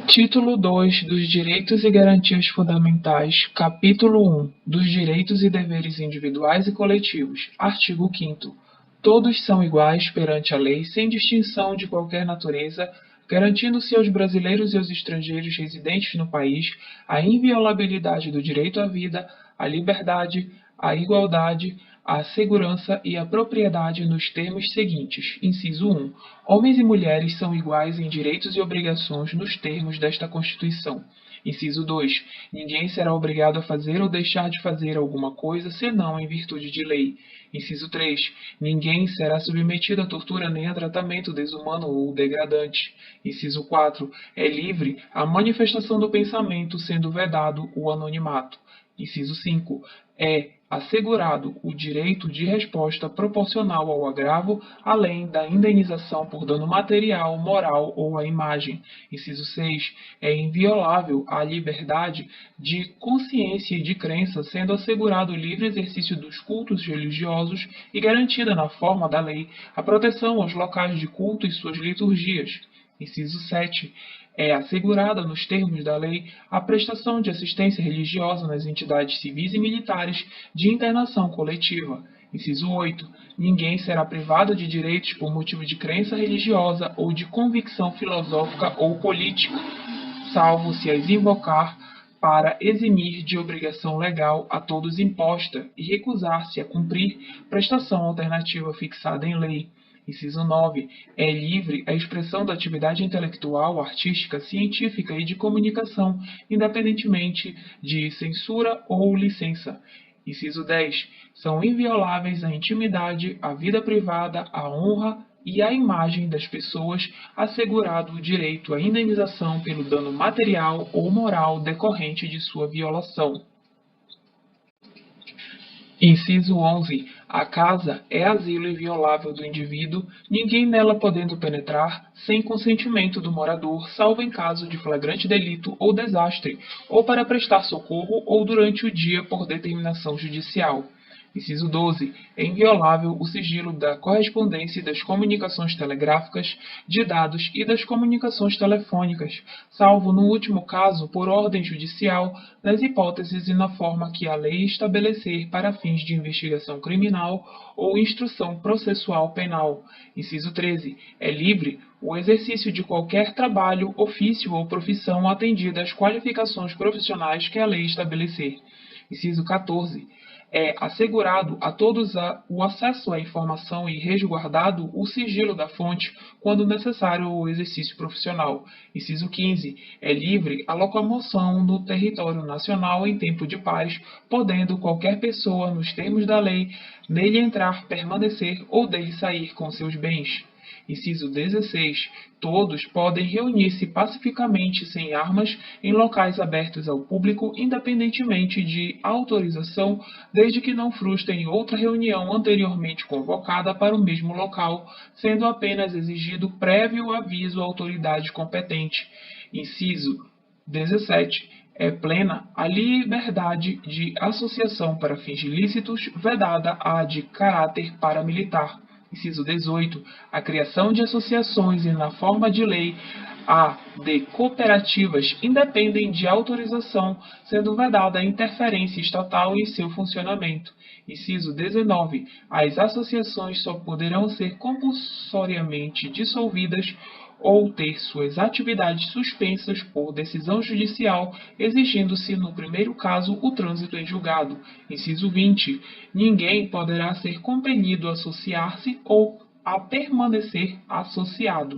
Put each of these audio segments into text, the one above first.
Título 2 dos Direitos e Garantias Fundamentais, Capítulo 1 dos Direitos e Deveres Individuais e Coletivos, Artigo 5º. Todos são iguais perante a lei, sem distinção de qualquer natureza, garantindo-se aos brasileiros e aos estrangeiros residentes no país a inviolabilidade do direito à vida, à liberdade, à igualdade, à segurança e à propriedade nos termos seguintes. Inciso 1. Homens e mulheres são iguais em direitos e obrigações nos termos desta Constituição. Inciso 2. Ninguém será obrigado a fazer ou deixar de fazer alguma coisa, senão em virtude de lei. Inciso 3. Ninguém será submetido a tortura nem a tratamento desumano ou degradante. Inciso 4. É livre a manifestação do pensamento, sendo vedado o anonimato. Inciso 5. É assegurado o direito de resposta proporcional ao agravo, além da indenização por dano material, moral ou à imagem. Inciso 6. É inviolável a liberdade de consciência e de crença, sendo assegurado o livre exercício dos cultos religiosos e garantida na forma da lei a proteção aos locais de culto e suas liturgias. Inciso 7. É assegurada, nos termos da lei, a prestação de assistência religiosa nas entidades civis e militares de internação coletiva. Inciso 8. Ninguém será privado de direitos por motivo de crença religiosa ou de convicção filosófica ou política, salvo se as invocar para eximir de obrigação legal a todos imposta e recusar-se a cumprir prestação alternativa fixada em lei. Inciso 9. É livre a expressão da atividade intelectual, artística, científica e de comunicação, independentemente de censura ou licença. Inciso 10. São invioláveis a intimidade, a vida privada, a honra e a imagem das pessoas, assegurado o direito à indenização pelo dano material ou moral decorrente de sua violação. Inciso 11. A casa é asilo inviolável do indivíduo, ninguém nela podendo penetrar sem consentimento do morador, salvo em caso de flagrante delito ou desastre, ou para prestar socorro ou durante o dia por determinação judicial. Inciso 12. É inviolável o sigilo da correspondência e das comunicações telegráficas, de dados e das comunicações telefônicas, salvo no último caso por ordem judicial, nas hipóteses e na forma que a lei estabelecer para fins de investigação criminal ou instrução processual penal. Inciso 13. É livre o exercício de qualquer trabalho, ofício ou profissão atendida às qualificações profissionais que a lei estabelecer. Inciso 14. É assegurado a todos o acesso à informação e resguardado o sigilo da fonte quando necessário o exercício profissional. Inciso 15. É livre a locomoção no território nacional em tempo de paz, podendo qualquer pessoa, nos termos da lei, nele entrar, permanecer ou dele sair com seus bens. Inciso 16. Todos podem reunir-se pacificamente sem armas em locais abertos ao público, independentemente de autorização, desde que não frustrem outra reunião anteriormente convocada para o mesmo local, sendo apenas exigido prévio aviso à autoridade competente. Inciso 17. É plena a liberdade de associação para fins ilícitos, vedada a de caráter paramilitar. Inciso 18. A criação de associações e, na forma de lei, a de cooperativas independem de autorização, sendo vedada a interferência estatal em seu funcionamento. Inciso 19. As associações só poderão ser compulsoriamente dissolvidas ou ter suas atividades suspensas por decisão judicial, exigindo-se, no primeiro caso, o trânsito em julgado. Inciso 20. Ninguém poderá ser compelido a associar-se ou a permanecer associado.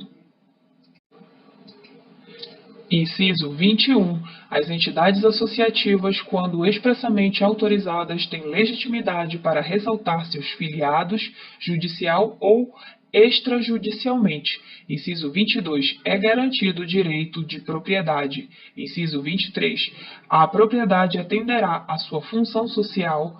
Inciso 21. As entidades associativas, quando expressamente autorizadas, têm legitimidade para ressaltar seus filiados, judicial ou extrajudicialmente. Inciso 22. É garantido o direito de propriedade. Inciso 23. A propriedade atenderá à sua função social.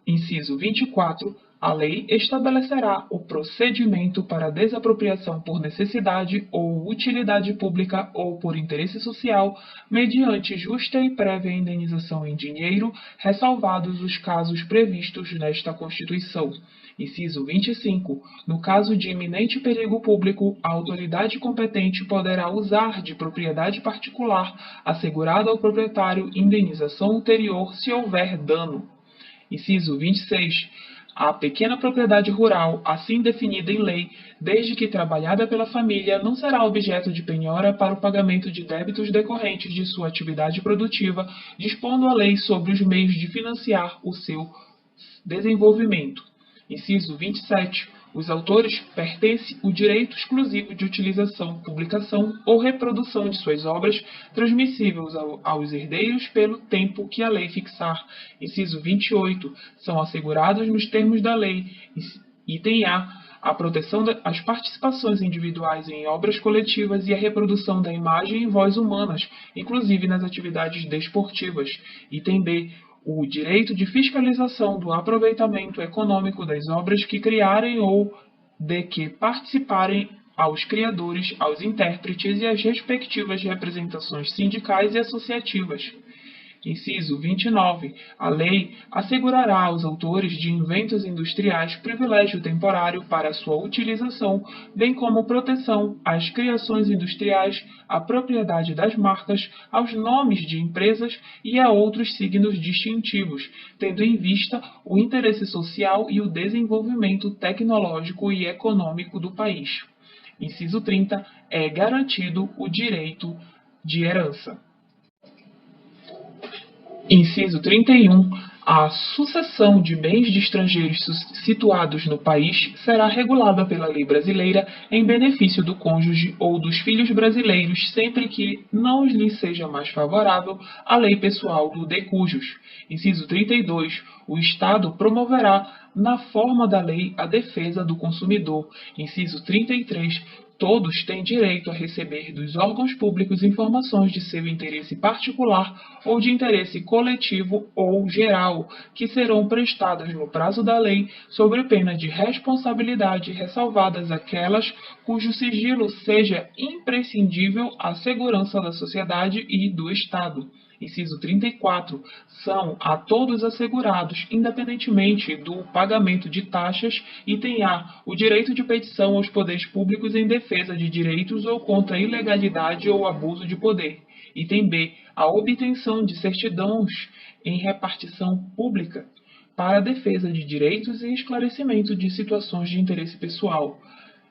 Inciso 24. A lei estabelecerá o procedimento para desapropriação por necessidade ou utilidade pública ou por interesse social, mediante justa e prévia indenização em dinheiro, ressalvados os casos previstos nesta Constituição. Inciso 25. No caso de iminente perigo público, a autoridade competente poderá usar de propriedade particular, assegurada ao proprietário indenização ulterior se houver dano. Inciso 26. A pequena propriedade rural, assim definida em lei, desde que trabalhada pela família, não será objeto de penhora para o pagamento de débitos decorrentes de sua atividade produtiva, dispondo a lei sobre os meios de financiar o seu desenvolvimento. Inciso 27. Os autores pertence o direito exclusivo de utilização, publicação ou reprodução de suas obras, transmissíveis aos herdeiros pelo tempo que a lei fixar. Inciso 28. São assegurados nos termos da lei. Item A. A proteção das participações individuais em obras coletivas e a reprodução da imagem e voz humanas, inclusive nas atividades desportivas. Item B. O direito de fiscalização do aproveitamento econômico das obras que criarem ou de que participarem aos criadores, aos intérpretes e às respectivas representações sindicais e associativas. Inciso 29. A lei assegurará aos autores de inventos industriais privilégio temporário para sua utilização, bem como proteção às criações industriais, à propriedade das marcas, aos nomes de empresas e a outros signos distintivos, tendo em vista o interesse social e o desenvolvimento tecnológico e econômico do país. Inciso 30. É garantido o direito de herança. Inciso 31. A sucessão de bens de estrangeiros situados no país será regulada pela lei brasileira em benefício do cônjuge ou dos filhos brasileiros, sempre que não lhe seja mais favorável a lei pessoal do decujus. Inciso 32. O Estado promoverá, na forma da lei, a defesa do consumidor. Inciso 33. Todos têm direito a receber dos órgãos públicos informações de seu interesse particular ou de interesse coletivo ou geral, que serão prestadas no prazo da lei, sob pena de responsabilidade, ressalvadas aquelas cujo sigilo seja imprescindível à segurança da sociedade e do Estado. Inciso 34. São a todos assegurados, independentemente do pagamento de taxas, item A, o direito de petição aos poderes públicos em defesa de direitos ou contra a ilegalidade ou abuso de poder. Item B, a obtenção de certidões em repartição pública para a defesa de direitos e esclarecimento de situações de interesse pessoal.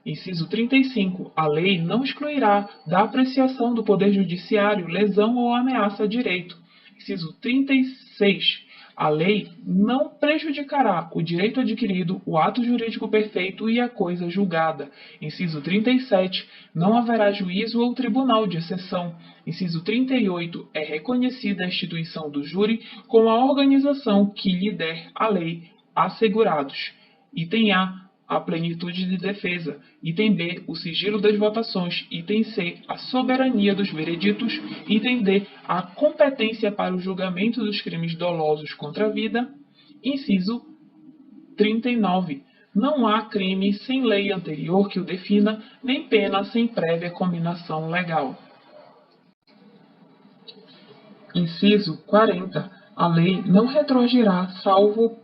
Inciso 35. A lei não excluirá da apreciação do Poder Judiciário lesão ou ameaça a direito. Inciso 36. A lei não prejudicará o direito adquirido, o ato jurídico perfeito e a coisa julgada. Inciso 37. Não haverá juízo ou tribunal de exceção. Inciso 38. É reconhecida a instituição do júri como a organização que lhe der a lei assegurados. Item A plenitude de defesa. Item B, o sigilo das votações. Item C, a soberania dos vereditos. Item D, a competência para o julgamento dos crimes dolosos contra a vida. Inciso 39. Não há crime sem lei anterior que o defina, nem pena sem prévia combinação legal. Inciso 40. A lei não retroagirá, salvo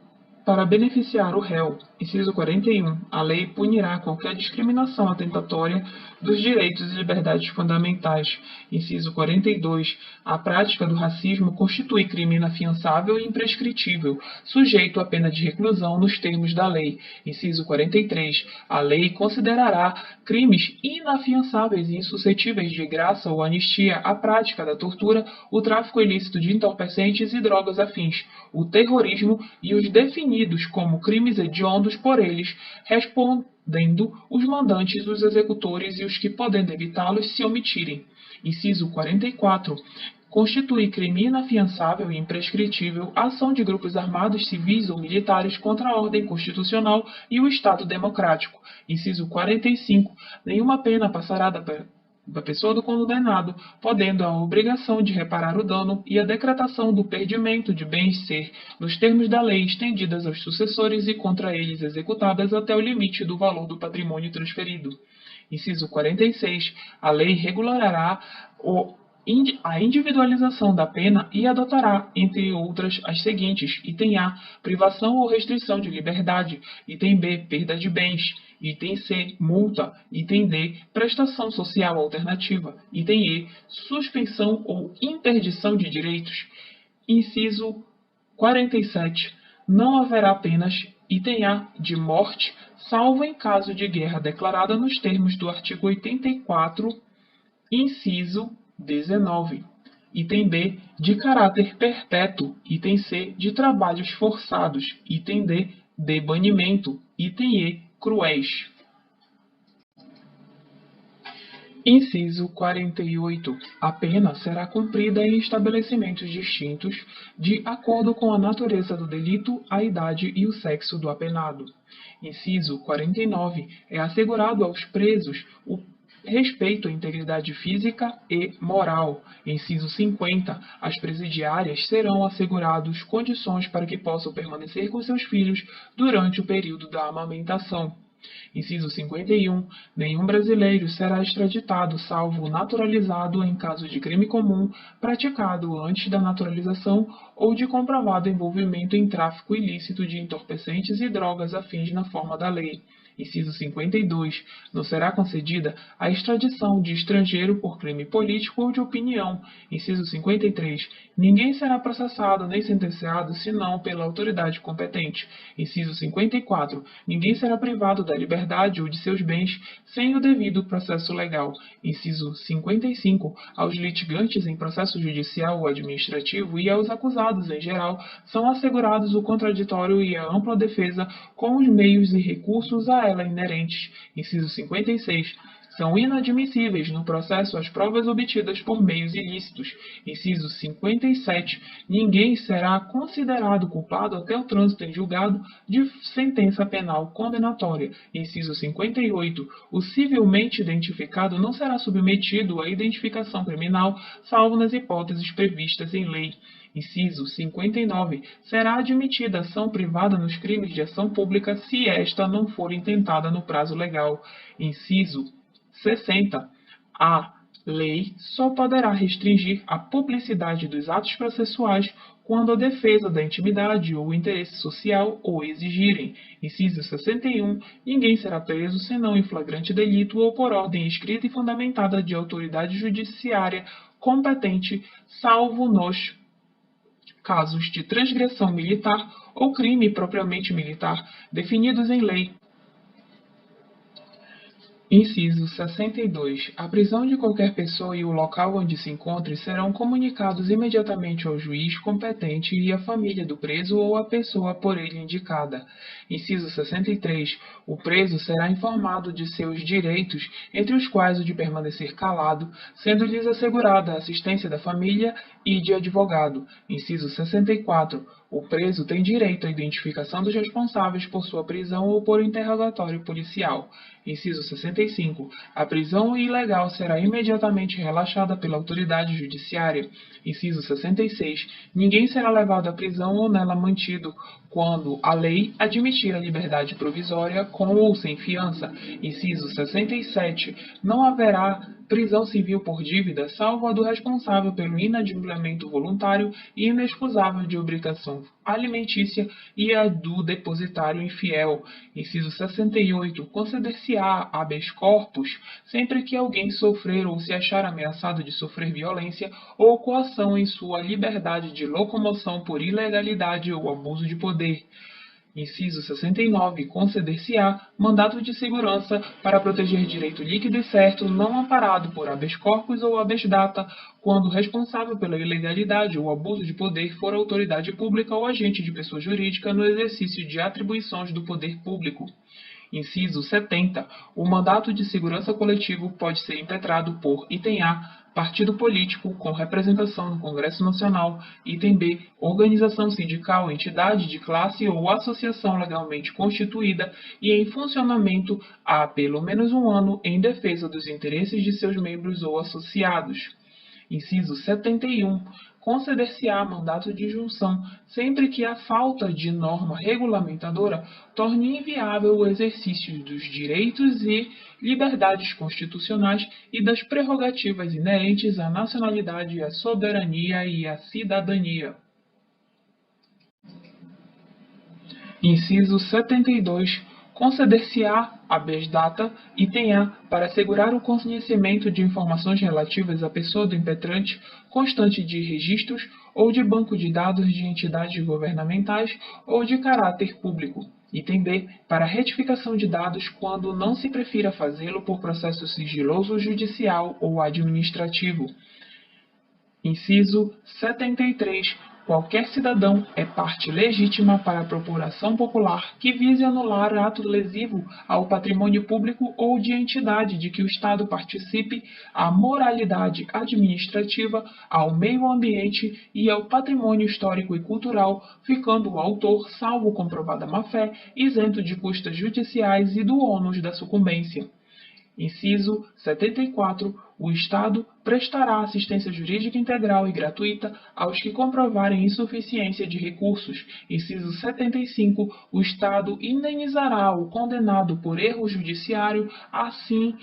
para beneficiar o réu. Inciso 41. A lei punirá qualquer discriminação atentatória dos direitos e liberdades fundamentais. Inciso 42. A prática do racismo constitui crime inafiançável e imprescritível, sujeito à pena de reclusão nos termos da lei. Inciso 43. A lei considerará crimes inafiançáveis e insuscetíveis de graça ou anistia a prática da tortura, o tráfico ilícito de entorpecentes e drogas afins, o terrorismo e os definidos como crimes hediondos por eles, respondendo os mandantes, os executores e os que, podendo evitá-los, se omitirem. Inciso 44. Constitui crime inafiançável e imprescritível a ação de grupos armados, civis ou militares contra a ordem constitucional e o Estado democrático. Inciso 45. Nenhuma pena passará da pessoa do condenado, podendo a obrigação de reparar o dano e a decretação do perdimento de bens ser, nos termos da lei, estendidas aos sucessores e contra eles executadas até o limite do valor do patrimônio transferido. Inciso 46. A lei regulará a individualização da pena e adotará, entre outras, as seguintes: item A, privação ou restrição de liberdade; item B, perda de bens; item C, multa; item D, prestação social alternativa; item E, suspensão ou interdição de direitos. Inciso 47. Não haverá penas, item A, de morte, salvo em caso de guerra declarada nos termos do artigo 84, inciso 19. Item B, de caráter perpétuo. Item C, de trabalhos forçados. Item D, de banimento. Item E, cruéis. Inciso 48. A pena será cumprida em estabelecimentos distintos, de acordo com a natureza do delito, a idade e o sexo do apenado. Inciso 49. É assegurado aos presos o respeito à integridade física e moral. Inciso 50. As presidiárias serão asseguradas condições para que possam permanecer com seus filhos durante o período da amamentação. Inciso 51. Nenhum brasileiro será extraditado, salvo naturalizado em caso de crime comum praticado antes da naturalização ou de comprovado envolvimento em tráfico ilícito de entorpecentes e drogas a fins na forma da lei. Inciso 52. Não será concedida a extradição de estrangeiro por crime político ou de opinião. Inciso 53. Ninguém será processado nem sentenciado senão pela autoridade competente. Inciso 54. Ninguém será privado da liberdade ou de seus bens sem o devido processo legal. Inciso 55. Aos litigantes em processo judicial ou administrativo e aos acusados em geral são assegurados o contraditório e a ampla defesa com os meios e recursos a ela inerentes. Inciso 56. São inadmissíveis no processo as provas obtidas por meios ilícitos. Inciso 57. Ninguém será considerado culpado até o trânsito em julgado de sentença penal condenatória. Inciso 58. O civilmente identificado não será submetido à identificação criminal, salvo nas hipóteses previstas em lei. Inciso 59. Será admitida ação privada nos crimes de ação pública se esta não for intentada no prazo legal. Inciso 60. A lei só poderá restringir a publicidade dos atos processuais quando a defesa da intimidade ou o interesse social o exigirem. Inciso 61. Ninguém será preso senão em flagrante delito ou por ordem escrita e fundamentada de autoridade judiciária competente, salvo nos casos de transgressão militar ou crime propriamente militar, definidos em lei. Inciso 62. A prisão de qualquer pessoa e o local onde se encontre serão comunicados imediatamente ao juiz competente e à família do preso ou à pessoa por ele indicada. Inciso 63. O preso será informado de seus direitos, entre os quais o de permanecer calado, sendo-lhes assegurada a assistência da família e de advogado. Inciso 64. O preso tem direito à identificação dos responsáveis por sua prisão ou por interrogatório policial. Inciso 65. A prisão ilegal será imediatamente relaxada pela autoridade judiciária. Inciso 66. Ninguém será levado à prisão ou nela mantido quando a lei admitir a liberdade provisória com ou sem fiança. Inciso 67. Não haverá prisão civil por dívida, salvo a do responsável pelo inadimplemento voluntário e inexcusável de obrigação alimentícia e a do depositário infiel. Inciso 68. Conceder-se-á habeas corpus sempre que alguém sofrer ou se achar ameaçado de sofrer violência ou coação em sua liberdade de locomoção por ilegalidade ou abuso de poder. Inciso 69. Conceder-se-á mandato de segurança para proteger direito líquido e certo, não amparado por habeas corpus ou habeas data, quando o responsável pela ilegalidade ou abuso de poder for autoridade pública ou agente de pessoa jurídica no exercício de atribuições do poder público. Inciso 70. O mandato de segurança coletivo pode ser impetrado por item A, partido político com representação no Congresso Nacional, item B, organização sindical, entidade de classe ou associação legalmente constituída e em funcionamento há pelo menos um ano em defesa dos interesses de seus membros ou associados. Inciso 71. Conceder-se-á mandato de junção sempre que a falta de norma regulamentadora torne inviável o exercício dos direitos e liberdades constitucionais e das prerrogativas inerentes à nacionalidade, à soberania e à cidadania. Inciso 72. Conceder-se-á habeas data, item A, para assegurar o conhecimento de informações relativas à pessoa do impetrante, constante de registros ou de banco de dados de entidades governamentais ou de caráter público. Item B, para retificação de dados quando não se prefira fazê-lo por processo sigiloso judicial ou administrativo. Inciso 73. Qualquer cidadão é parte legítima para a procuração popular que vise anular ato lesivo ao patrimônio público ou de entidade de que o Estado participe, à moralidade administrativa, ao meio ambiente e ao patrimônio histórico e cultural, ficando o autor, salvo comprovada má-fé, isento de custas judiciais e do ônus da sucumbência. Inciso 74. O Estado prestará assistência jurídica integral e gratuita aos que comprovarem insuficiência de recursos. Inciso 75. O Estado indenizará o condenado por erro judiciário, assim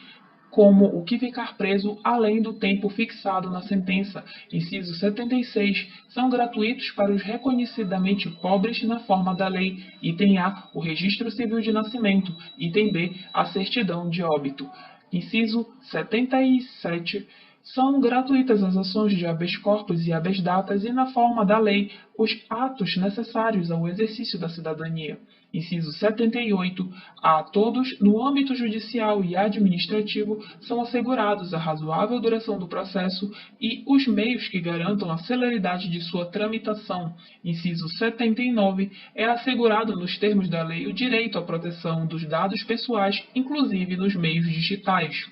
como o que ficar preso além do tempo fixado na sentença. Inciso 76. São gratuitos para os reconhecidamente pobres na forma da lei. Item A. O registro civil de nascimento. Item B. A certidão de óbito. Inciso 77. São gratuitas as ações de habeas corpus e habeas datas e, na forma da lei, os atos necessários ao exercício da cidadania. Inciso 78. A todos, no âmbito judicial e administrativo, são assegurados a razoável duração do processo e os meios que garantam a celeridade de sua tramitação. Inciso 79. É assegurado nos termos da lei o direito à proteção dos dados pessoais, inclusive nos meios digitais.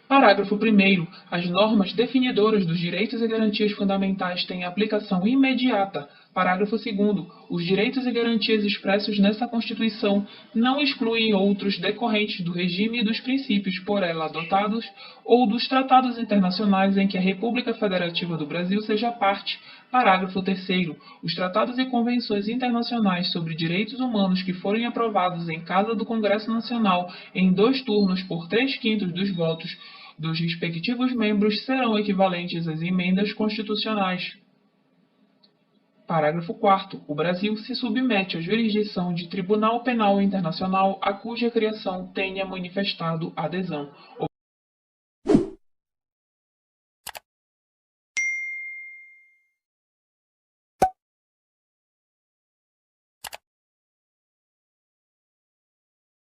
Parágrafo 1º. As normas definidoras dos direitos e garantias fundamentais têm aplicação imediata. Parágrafo 2º. Os direitos e garantias expressos nesta Constituição não excluem outros decorrentes do regime e dos princípios por ela adotados ou dos tratados internacionais em que a República Federativa do Brasil seja parte. Parágrafo 3º. Os tratados e convenções internacionais sobre direitos humanos que forem aprovados em casa do Congresso Nacional em 2 turnos por 3/5 dos votos dos respectivos membros serão equivalentes às emendas constitucionais. Parágrafo 4º. O Brasil se submete à jurisdição de Tribunal Penal Internacional a cuja criação tenha manifestado adesão.